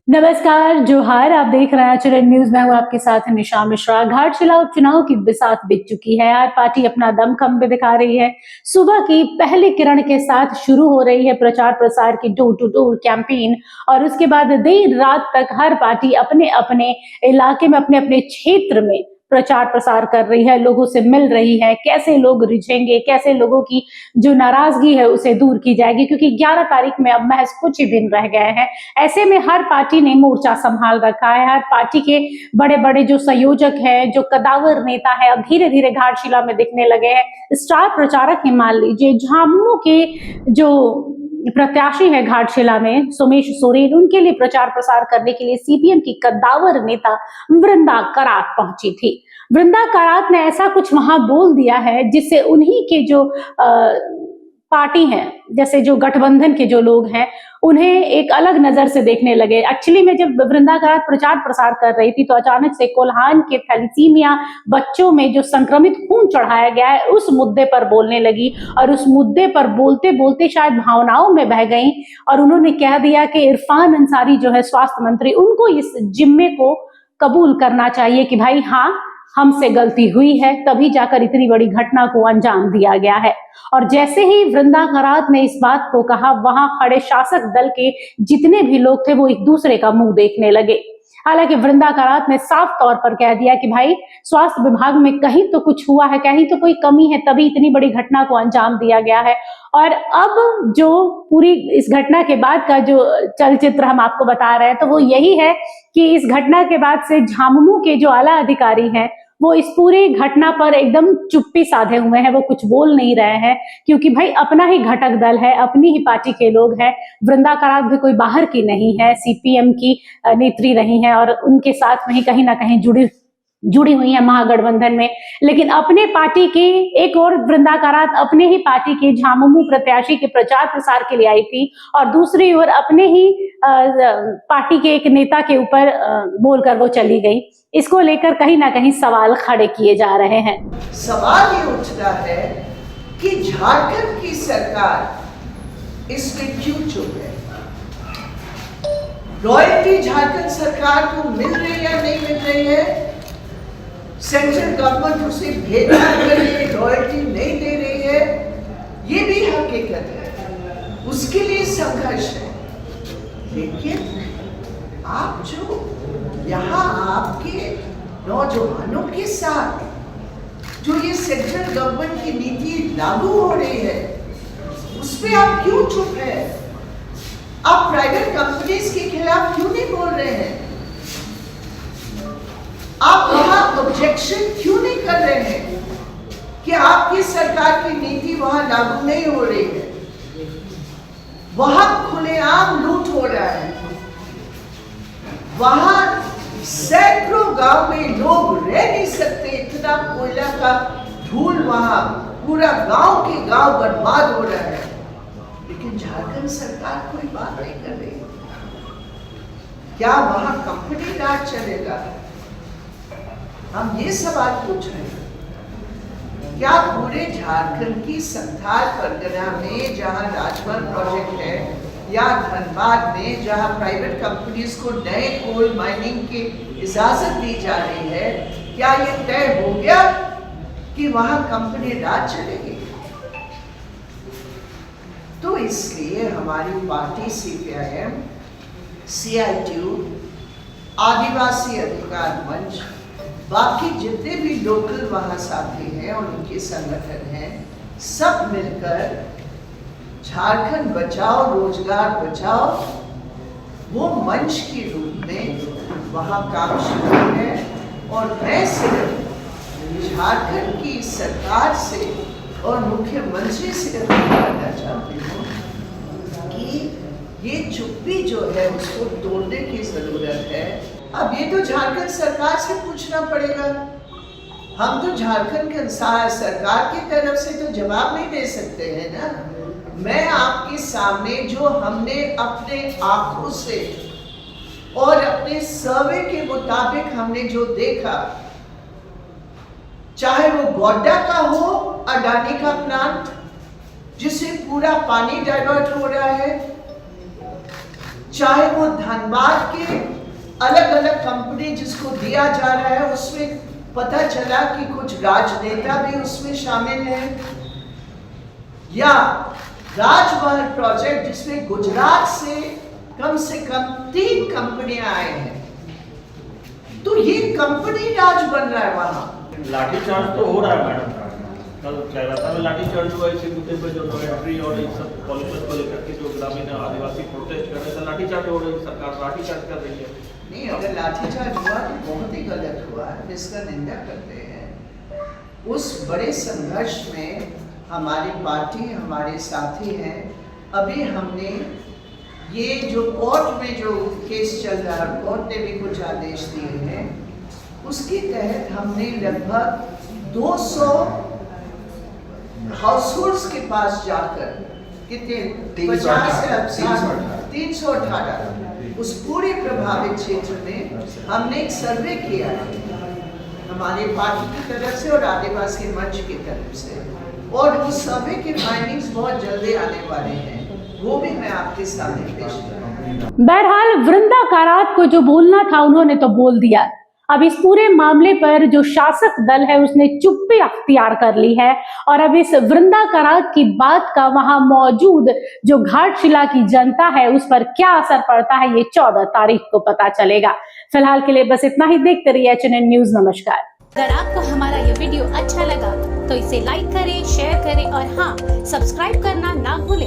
नमस्कार, जोहार। आप देख रहे हैं आचरण न्यूज। मैं हूं आपके साथ निशा मिश्रा। घाटशिला उपचुनाव की बिसात बीत चुकी है। आज पार्टी अपना दमखम भी दिखा रही है। सुबह की पहली किरण के साथ शुरू हो रही है प्रचार प्रसार की डोर टू डोर कैंपेन और उसके बाद देर रात तक हर पार्टी अपने अपने इलाके में, अपने अपने क्षेत्र में प्रचार प्रसार कर रही है, लोगों से मिल रही है, कैसे लोग रिझेंगे, कैसे लोगों की जो नाराजगी है उसे दूर की जाएगी, क्योंकि 11 तारीख में अब महज कुछ ही दिन रह गए हैं। ऐसे में हर पार्टी ने मोर्चा संभाल रखा है। हर पार्टी के बड़े बड़े जो संयोजक हैं, जो कदावर नेता है, अब धीरे धीरे घाटशिला में दिखने लगे हैं। स्टार प्रचारक ही मान लीजिए, झामुमो के जो प्रत्याशी है घाटशिला में, सोमेश सोरेन, उनके लिए प्रचार प्रसार करने के लिए सीपीएम की कद्दावर नेता वृंदा करात पहुंची थी। वृंदा करात ने ऐसा कुछ वहां बोल दिया है जिससे उन्हीं के जो पार्टी है, जैसे जो गठबंधन के जो लोग हैं, उन्हें एक अलग नजर से देखने लगे। एक्चुअली में जब वृंदा करात प्रचार प्रसार कर रही थी तो अचानक से कोल्हान के थैलीसीमिया बच्चों में जो संक्रमित खून चढ़ाया गया है उस मुद्दे पर बोलने लगी और उस मुद्दे पर बोलते बोलते शायद भावनाओं में बह गई और उन्होंने कह दिया कि इरफान अंसारी जो है स्वास्थ्य मंत्री, उनको इस जिम्मे को कबूल करना चाहिए कि भाई हाँ, हमसे गलती हुई है, तभी जाकर इतनी बड़ी घटना को अंजाम दिया गया है। और जैसे ही वृंदा करात ने इस बात को कहा, वहां खड़े शासक दल के जितने भी लोग थे वो एक दूसरे का मुंह देखने लगे। हालांकि वृंदा करात ने साफ तौर पर कह दिया कि भाई, स्वास्थ्य विभाग में कहीं तो कुछ हुआ है, कहीं तो कोई कमी है, तभी इतनी बड़ी घटना को अंजाम दिया गया है। और अब जो पूरी इस घटना के बाद का जो चलचित्र हम आपको बता रहे हैं तो वो यही है कि इस घटना के बाद से झामुमो के जो आला अधिकारी हैं वो इस पूरी घटना पर एकदम चुप्पी साधे हुए हैं, वो कुछ बोल नहीं रहे हैं, क्योंकि भाई अपना ही घटक दल है, अपनी ही पार्टी के लोग हैं। वृंदा करात भी कोई बाहर की नहीं है, सीपीएम की नेत्री नहीं है और उनके साथ में ही कहीं ना कहीं जुड़ी हुई है महागठबंधन में। लेकिन अपने पार्टी की एक और वृंदा करात अपने ही पार्टी के झामुमो प्रत्याशी के प्रचार प्रसार के लिए आई थी और दूसरी ओर अपने ही पार्टी के एक नेता के ऊपर बोलकर वो चली गई। इसको लेकर कहीं ना कहीं सवाल खड़े किए जा रहे हैं। सवाल ये उठता है कि झारखंड की सरकार इसमें क्यों चुप है? रॉयल्टी झारखंड सरकार को मिल रही है या नहीं मिल रही है? सेंट्रल गवर्नमेंट उसे भेजना के लिए रॉयल्टी नहीं दे रही है, ये भी हकीकत है, उसके लिए संघर्ष है। लेकिन आप जो यहाँ आपके नौजवानों के साथ जो ये सेंट्रल गवर्नमेंट की नीति लागू हो रही है, उस पे आप क्यों चुप है? आप प्राइवेट कंपनीज के खिलाफ क्यों नहीं बोल रहे हैं? आप वहां ऑब्जेक्शन क्यों नहीं कर रहे हैं कि आपकी सरकार की नीति वहां लागू नहीं हो रही है? वहां खुलेआम लूट हो रहा है, वहां सैकड़ों गांव में लोग रह नहीं सकते, इतना कोयला का धूल, वहां पूरा गांव के गांव बर्बाद हो रहा है। लेकिन झारखंड सरकार कोई बात नहीं कर रही। क्या वहां कंपनी राज चलेगा? हम ये सवाल पूछ रहे हैं। क्या पूरे झारखंड की संथाल परगना में जहां राजमार्ग प्रोजेक्ट है या धनबाद में जहां प्राइवेट कंपनीज को नए कोल माइनिंग की इजाजत दी जा रही है, क्या ये तय हो गया कि वहां कंपनी राज चलेगी? तो इसलिए हमारी पार्टी सीपीआईएम, सीआईटीयू, आदिवासी अधिकार मंच, बाकी जितने भी लोकल वहां साथी हैं और उनके संगठन हैं, सब मिलकर झारखंड बचाओ रोजगार बचाओ वो मंच के रूप में वहां काम शुरू है। और मैं सिर्फ झारखंड की सरकार से और मुख्यमंत्री से अपील करना चाहती हूँ कि ये चुप्पी जो है उसको तोड़ने की जरूरत है। अब ये तो झारखंड सरकार से पूछना पड़ेगा। हम तो झारखंड के सरकार की तरफ से तो जवाब नहीं दे सकते हैं ना। मैं आपके सामने जो हमने अपने आंखों से और अपने सर्वे के मुताबिक हमने जो देखा, चाहे वो गोड्डा का हो, अडानी का प्लांट जिससे पूरा पानी डाइवर्ट हो रहा है, चाहे वो धनबाद के अलग अलग कंपनी जिसको दिया जा रहा है, उसमें पता चला कि कुछ राजनेता भी उसमें शामिल हैं, या राजमहल प्रोजेक्ट जिसमें गुजरात से कम 3 कंपनियां आए हैं, तो ये कंपनी राज बन रहा है वहां। लाठीचार्ज तो हो रहा है मैडम, कल कैलासा में लाठीचार्ज हुआ इसी मुद्दे पर, जो नोएट्री और इन सब पॉल्यूशन को लेकर के जो ग्रामीण आदिवासी प्रोटेस्ट कर रहे थे, लाठीचार्ज हो रही है, सरकार लाठीचार्ज कर रही है। नहीं, अगर लाठीचार्ज हुआ तो बहुत ही गलत हुआ है, इसका निंदा करते हैं। उस बड़े संघर्ष में हमारी पार्टी, हमारे साथी हैं। अभी हमने ये जो कोर्ट में जो केस चल रहा है, कोर्ट ने भी कुछ आदेश दिए हैं, उसके तहत हमने लगभग 200 हाउसहोल्ड्स के पास जाकर, कितने 50 से 318 उस पूरे प्रभावित क्षेत्र में हमने एक सर्वे किया है हमारी पार्टी की तरफ से और आदिवासी मंच की तरफ से, और उस सर्वे के फाइंडिंग्स बहुत जल्दी आने वाले हैं, वो भी मैं आपके सामने पेश करूंगा। बहरहाल वृंदा कारात को जो बोलना था उन्होंने तो बोल दिया। अब इस पूरे मामले पर जो शासक दल है उसने चुप्पी अख्तियार कर ली है, और अब इस वृंदा कारात की बात का वहां मौजूद जो घाटशिला की जनता है उस पर क्या असर पड़ता है, ये 14 तारीख को पता चलेगा। फिलहाल के लिए बस इतना ही। देखते रहिए HNN न्यूज। नमस्कार। अगर आपको हमारा ये वीडियो अच्छा लगा तो इसे लाइक करें, शेयर करें और हाँ, सब्सक्राइब करना ना भूलें।